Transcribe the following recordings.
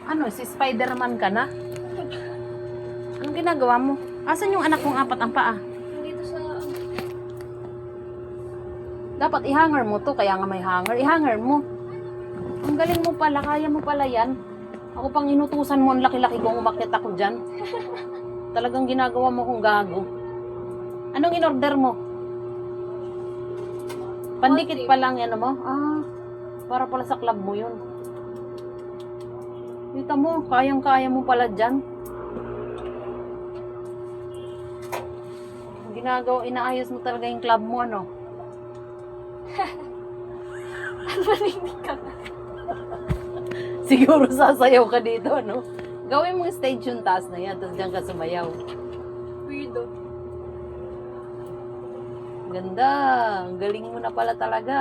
Ano, si Spider-Man ka na? Anong ginagawa mo? Asan yung anak kong apat ang paa? Dito sa... Dapat i-hanger mo to, kaya nga may hanger. I-hanger mo. Ang galing mo pala, kaya mo pala yan. Ako pang inutusan mo, ang laki-laki kong umakyat ako dyan. Talagang ginagawa mo kong gago. Anong in-order mo? Pandikit pa lang yan mo? Ah, para pala sa club mo yun. Kita mo, kayang-kaya mo pala dyan. Ginagawa, inaayos mo talaga yung club mo, ano? Marinig ka. Siguro sasayaw ka dito, ano? Gawin mong stage yung taas na yan, tapos dyan ka sumayaw. Weirdo. Ganda. Ang galing mo na pala talaga.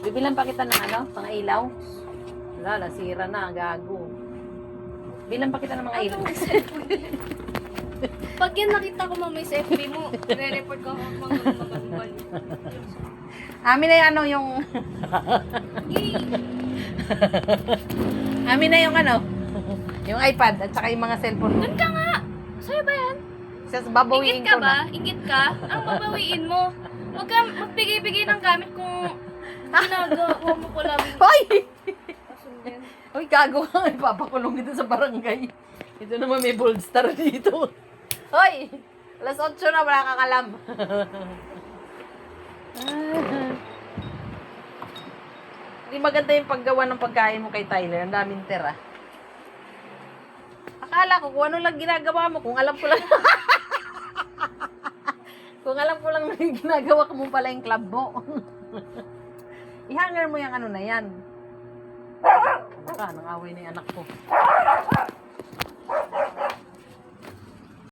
Bibilan pa kita ng ano? Mga ilaw? Wala, nasira na. Gago. Bilan pa kita ng mga ilaw. Ano may cellphone yan? Pag yan nakita ko mamay sa FB mo, re-report ko ako mga mamambal. Amin na yung ano yung... Amin na yung ano? Yung iPad at saka yung mga cellphone mo. Doon ka nga! Sa'yo ba yan? Sas babawiin Ingit ko ka ba? na. Ingit ka? Anong babawiin mo? Huwag ka magbigay-bigay ng gamit kung ginagawa mo ko lang. Hoy! Asun yan. Hoy, gago ka. Ipapakulong dito sa barangay. Ito naman may bold star dito. Hoy! Alas 8 na, wala kang alam. Hindi maganda yung paggawa ng pagkain mo kay Tyler. Ang daming tira. Akala ko kung ano lang ginagawa mo. Kung alam ko lang... kung alam ko lang na yung ginagawa mo pala yung club mo. I-hanger mo yung ano na yan. Baka, nang away na yung anak ko.